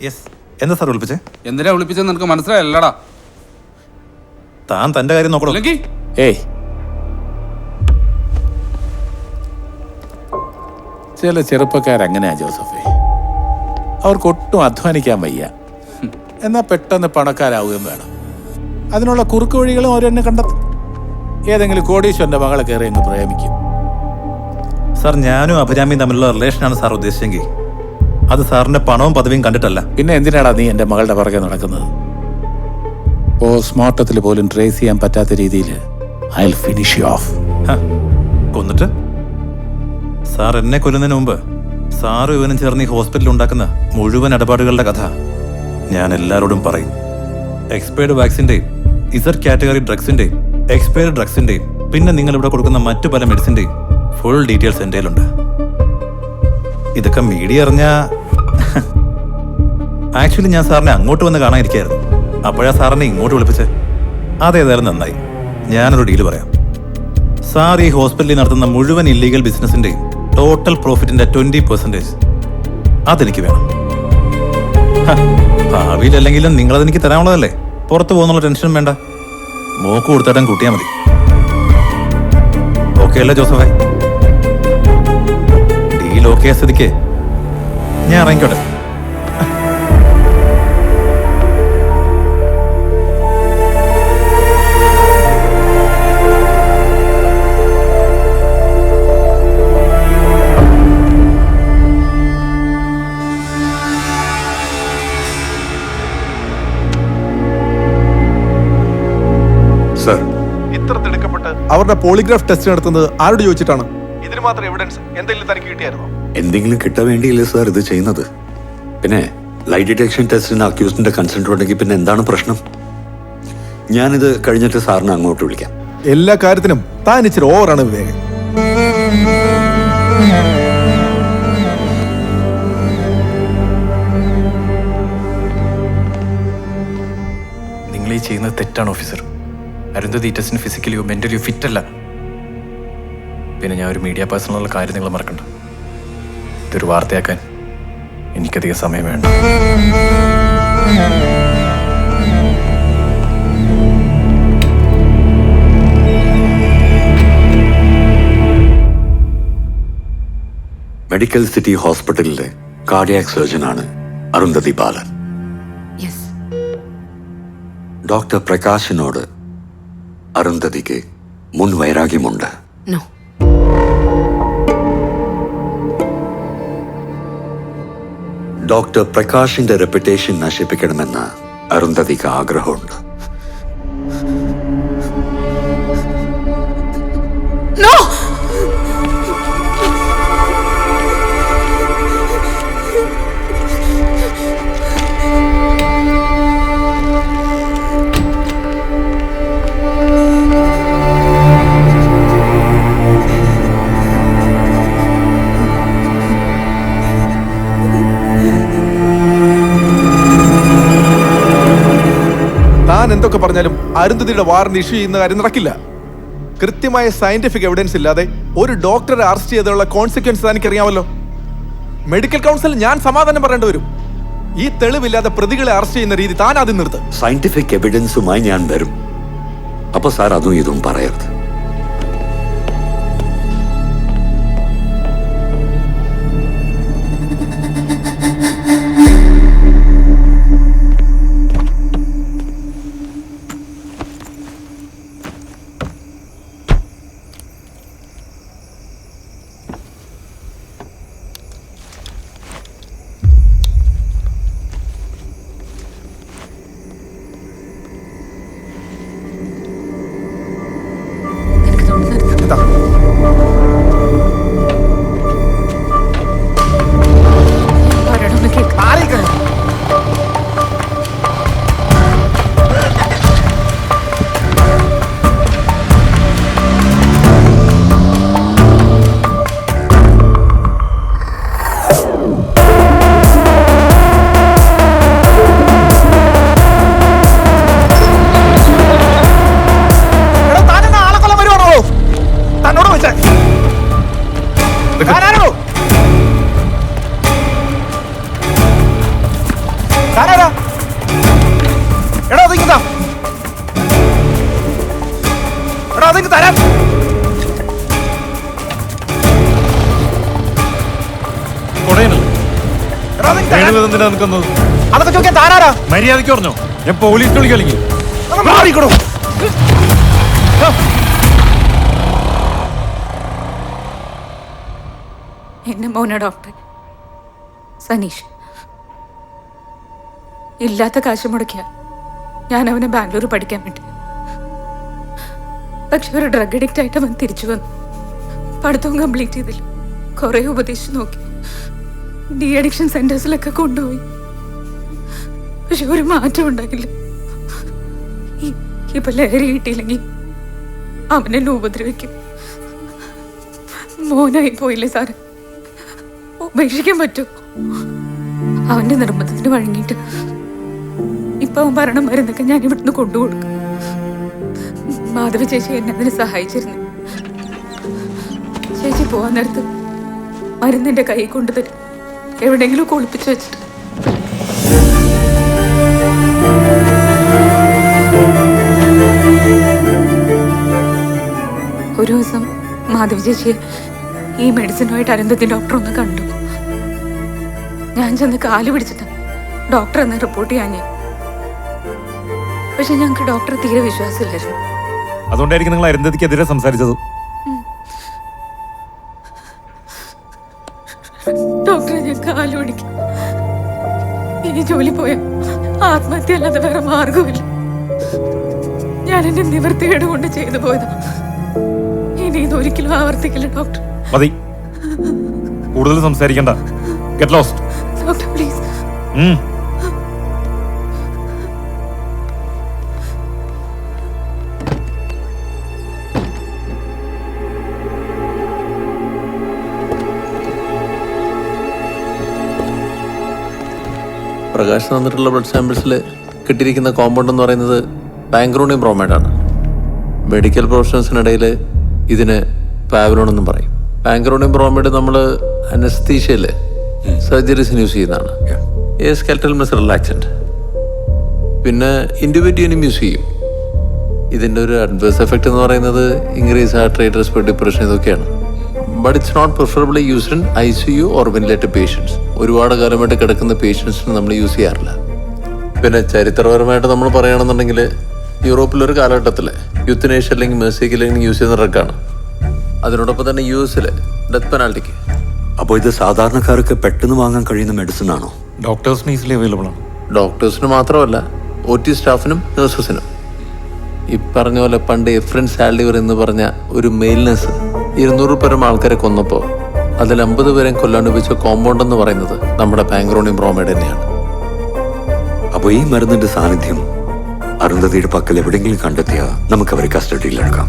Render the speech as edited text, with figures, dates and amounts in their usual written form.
Yes. എന്താ sir വിളിപ്പിച്ചേ? എന്തിനാ വിളിപ്പിച്ചെന്ന് നിനക്ക് മനസ്സിലായല്ലടാ. താൻ തന്റെ കാര്യം നോക്കണം. ഏയ്, ചില ചെറുപ്പക്കാരങ്ങനെയാ ജോസഫേ. അവർക്കൊട്ടും അധ്വാനിക്കാൻ വയ്യ, എന്നാൽ പെട്ടെന്ന് പണക്കാരാവുകയും വേണം. അതിനുള്ള കുറുക്ക് വഴികളും അവർ തന്നെ കണ്ടെത്തും. ഏതെങ്കിലും കോടീശ്വരന്റെ മകളെ കയറി അങ്ങ് പ്രേമിക്കും. സാർ, ഞാനും അഭിരാമിയും തമ്മിലുള്ള റിലേഷനാണ് സാർ ഉദ്ദേശിച്ചെങ്കിൽ അത് സാറിന്റെ പണവും പദവിയും കണ്ടിട്ടല്ല. പിന്നെ എന്തിനാടാ നീ എൻ്റെ മകളുടെ പുറകെ നടക്കുന്നത്? പോസ്റ്റ്മോർട്ടത്തിൽ പോലും ട്രേസ് ചെയ്യാൻ പറ്റാത്ത രീതിയിൽ I will finish you off. കൊന്നിട്ട് സാർ എന്നെ കൊല്ലുന്നതിന് മുമ്പ് സാറും ഇവനും ചേർന്ന് ഈ ഹോസ്പിറ്റലിൽ ഉണ്ടാക്കുന്ന മുഴുവൻ ഇടപാടുകളുടെ കഥ ഞാൻ എല്ലാവരോടും പറയും. എക്സ്പയർഡ് വാക്സിന്റെയും ഇസഡ് കാറ്റഗറി ഡ്രഗ്സിന്റെയും എക്സ്പയർഡ് ഡ്രഗ്സിന്റെയും പിന്നെ നിങ്ങൾ ഇവിടെ കൊടുക്കുന്ന മറ്റു പല മെഡിസിന്റെയും ഫുൾ ഡീറ്റെയിൽസ് എൻ്റെ കയ്യിലുണ്ട്. ഇതൊക്കെ മീഡിയ അറിഞ്ഞാ ആക്ച്വലി ഞാൻ സാറിനെ അങ്ങോട്ട് വന്ന് കാണാനിരിക്കായിരുന്നു. അപ്പോഴാ സാറിനെ ഇങ്ങോട്ട് വിളിപ്പിച്ച്. അതേതായാലും നന്നായി. ഞാനൊരു ഡീല് പറയാം. സാർ ഈ ഹോസ്പിറ്റലിൽ നടത്തുന്ന മുഴുവൻ ഇല്ലീഗൽ ബിസിനസിന്റെയും ടോട്ടൽ പ്രോഫിറ്റിന്റെ 20% അതെനിക്ക് വേണം. ഭാവിയിലല്ലെങ്കിലും നിങ്ങളതെനിക്ക് തരാനുള്ളതല്ലേ. പുറത്തു പോകുന്നുള്ള ടെൻഷനും വേണ്ട. മോക്ക് കൊടുത്തിടം കൂട്ടിയാൽ മതി. ഓക്കെ അല്ലേ ജോസഫേ? ഡീൽ ഓക്കെ സ്ഥിതിക്ക് ഞാൻ ഇറങ്ങിക്കോട്ടെ. സർ, ഇത്ര തിടുക്കപ്പെട്ട് അവരുടെ പോളിഗ്രാഫ് ടെസ്റ്റ് നടത്തുന്നത് ആരോട് ചോദിച്ചിട്ടാണ്? ഇതിന് മാത്രം എവിഡൻസ് എന്തെങ്കിലും തനിക്ക് കിട്ടിയായിരുന്നോ? എന്തെങ്കിലും കിട്ടാൻ വേണ്ടിയില്ലേ സാർ ഇത് ചെയ്യുന്നത്? പിന്നെ ലൈറ്റ് ഡിറ്റക്ഷൻ ടെസ്റ്റിന് അക്യൂസ്ഡിന്റെ കൺസെന്റ് ഉണ്ടെങ്കിൽ പിന്നെ എന്താണ് പ്രശ്നം? ഞാനിത് കഴിഞ്ഞിട്ട് സാറിനെ അങ്ങോട്ട് വിളിക്കാം. എല്ലാ കാര്യത്തിനും താൻ ഇച്ചിരി ഓവറാണ് വിവേകൻ. നിങ്ങൾ ഈ ചെയ്യുന്നത് തെറ്റാണ് ഓഫീസർ. അരുന്ധതി ടെസ്റ്റിന് ഫിസിക്കലിയോ മെന്റലിയോ ഫിറ്റ് അല്ല. പിന്നെ ഞാൻ ഒരു മീഡിയ പേഴ്സണലുള്ള കാര്യം നിങ്ങൾ മറക്കണ്ട. ഇതൊരു വാർത്തയാക്കാൻ എനിക്കധികം സമയം വേണ്ട. മെഡിക്കൽ സിറ്റി ഹോസ്പിറ്റലിലെ കാർഡിയാക് സർജനാണ് അരുന്ധതി ബാലൻ. ഡോക്ടർ പ്രകാശിനോട് അരുന്ധതിക്ക് മുൻ വൈരാഗ്യമുണ്ട്. ഡോക്ടർ പ്രകാശിന്റെ റെപ്യൂട്ടേഷൻ നശിപ്പിക്കണമെന്ന് അരുന്ധതിക്ക് ആഗ്രഹമുണ്ട്. താൻ എന്തൊക്കെ പറഞ്ഞാലും അരുന്ധതിയുടെ വാറന്റ് ഇഷ്യൂ ചെയ്യുന്ന കാര്യം നടക്കില്ല. കൃത്യമായ സയന്റിഫിക് എവിഡൻസ് ഇല്ലാതെ ഒരു ഡോക്ടറെ അറസ്റ്റ് ചെയ്തുള്ള കോൺസിക്വൻസ് തനിക്കറിയാമല്ലോ. മെഡിക്കൽ കൗൺസിൽ ഞാൻ സമാധാനം പറയേണ്ടി വരും. ഈ തെളിവില്ലാതെ പ്രതികളെ അറസ്റ്റ് ചെയ്യുന്ന രീതി താൻ ആദ്യം നിർത്ത്. സയന്റിഫിക് എവിഡൻസുമായി ഞാൻ വരും. അപ്പൊ സാർ അതും ഇതും പറയരുത്. അതൊക്കെ ചോദിക്കാൻ താനാരാ? മര്യാദയ്ക്ക് പറഞ്ഞോ, ഞാൻ പോലീസിനെ വിളിക്കളിക്കും. എന്നെ മോന ഡോക്ടർ സനീഷ് ഇല്ലാത്ത കാശ് മുടക്കിയ ഞാൻ അവനെ ബാംഗ്ലൂർ പഠിക്കാൻ വേണ്ടി. പക്ഷെ ഒരു ഡ്രഗ് അഡിക്റ്റ് ആയിട്ട് അവൻ തിരിച്ചു വന്നു. പഠിത്തവും കംപ്ലീറ്റ് ചെയ്തില്ല. കുറെ ഉപദേശിച്ചു നോക്കി, ഡി അഡിക്ഷൻ സെന്റേഴ്സിലൊക്കെ കൊണ്ടുപോയി. പക്ഷെ ഒരു മാറ്റം ഉണ്ടായില്ല. ഇപ്പൊ ലഹരി കിട്ടിയില്ലെങ്കിൽ അവനെന്നെ ഉപദ്രവിക്കും. മോനായി പോയില്ലേ സാറ്, ഉപേക്ഷിക്കാൻ പറ്റൂ? അവന്റെ നിർബന്ധത്തിന് വഴങ്ങിയിട്ട് ഇപ്പൊ അവൻ പറയണ മരുന്നൊക്കെ ഞാൻ ഇവിടുന്ന് കൊണ്ടുകൊടുക്കും. മാധവി ചേച്ചി എന്നെ അതിന് സഹായിച്ചിരുന്നു. ചേച്ചി പോവാൻ നേരത്ത് മരുന്നിന്റെ കൈ കൊണ്ടുതരും, എവിടെയെങ്കിലും ഒളിപ്പിച്ചു വെച്ചിട്ട്. ഒരു ദിവസം മാധവി ചേച്ചിയെ ഈ മെഡിസിനുമായിട്ട് അരുന്ധതി ഡോക്ടർ ഒന്ന് കണ്ടു. ഞാൻ ചെന്ന് കാല് പിടിച്ചിട്ട് ഡോക്ടർ എന്ന് റിപ്പോർട്ട് ചെയ്യാൻ ഞാൻ. പക്ഷെ ഞങ്ങൾക്ക് ഡോക്ടർ തീരെ വിശ്വാസമില്ലായിരുന്നു. അതുകൊണ്ടായിരിക്കും നിങ്ങൾ അരുന്ധതിക്കെതിരെ സംസാരിച്ചത്. ഡോക്ടറെ ഞാൻ കാല് പിടിക്കും. ഈ ജോലി പോയാൽ ആത്മഹത്യ അല്ലാതെ വേറെ മാർഗമില്ല. ഞാൻ എന്റെ നിവൃത്തികേട് കൊണ്ട് ചെയ്തു പോയതാ. ഇനി ഇതൊരിക്കലും ആവർത്തിക്കില്ല ഡോക്ടർ. മതി, കൂടുതൽ സംസാരിക്കണ്ട. Get lost. Doctor please. Prakash തന്നിട്ടുള്ള ബ്ലഡ് സാമ്പിൾസിൽ കിട്ടിയിരിക്കുന്ന കോമ്പൗണ്ട് എന്ന് പറയുന്നത് പാങ്ക്രോണിയം ബ്രോമൈഡാണ്. മെഡിക്കൽ പ്രൊഫഷണൽസിനിടയിൽ ഇതിന് പാവലോൺ എന്നും പറയും. പാങ്ക്രോണിയം ബ്രോമൈഡ് നമ്മൾ അനസ്തീഷ്യയില് സർജറീസിന് യൂസ് ചെയ്യുന്നതാണ്. Skeletal muscle relaxant. പിന്നെ ഇൻഡിവിജ്വലിനും യൂസ് ചെയ്യും. ഇതിൻ്റെ ഒരു അഡ്വേഴ്സ് എഫക്റ്റ് എന്ന് പറയുന്നത് increase heart rate, respiratory depression, ഇതൊക്കെയാണ്. But it's not preferably used in ICU or ventilator patients. ഒരുപാട് കാലമായിട്ട് കിടക്കുന്ന പേഷ്യൻസിന് നമ്മൾ യൂസ് ചെയ്യാറില്ല. പിന്നെ ചരിത്രപരമായിട്ട് നമ്മൾ പറയുകയാണെന്നുണ്ടെങ്കിൽ യൂറോപ്പിലൊരു കാലഘട്ടത്തിൽ യുത്തനേഷ്യ അല്ലെങ്കിൽ മെഴ്സി കില്ലിംഗ് യൂസ് ചെയ്യുന്ന ഡ്രഗാണ്. അതിനോടൊപ്പം തന്നെ US ഡെത്ത് പെനാൽറ്റിക്ക്. അപ്പോൾ ഇത് സാധാരണക്കാർക്ക് പെട്ടെന്ന് വാങ്ങാൻ കഴിയുന്ന മെഡിസിൻ ആണോ? ഡോക്ടേഴ്സിന് ഈസിലി അവൈലബിൾ ആണ്. ഡോക്ടേഴ്സിന് മാത്രമല്ല, OT സ്റ്റാഫിനും നഴ്സസിനും. ഈ പറഞ്ഞ പോലെ പണ്ട് എഫ്രൻ സാൽഡിവർ എന്ന് പറഞ്ഞ ഒരു മെയിൽ നഴ്സ് 200 പേരും ആൾക്കാരെ കൊന്നപ്പോൾ അതിൽ 50 പേരെയും കൊല്ലാണ്ട് വെച്ച കോമ്പൗണ്ട് എന്ന് പറയുന്നത് നമ്മുടെ പാങ്ക്രോണിയം ബ്രോമൈഡ് തന്നെയാണ്. അപ്പോൾ ഈ മരുന്നിന്റെ സാന്നിധ്യം അരുന്ധതിയുടെ പക്കൽ എവിടെയെങ്കിലും കണ്ടെത്തിയാൽ നമുക്ക് അവരെ കസ്റ്റഡിയിലെടുക്കാം.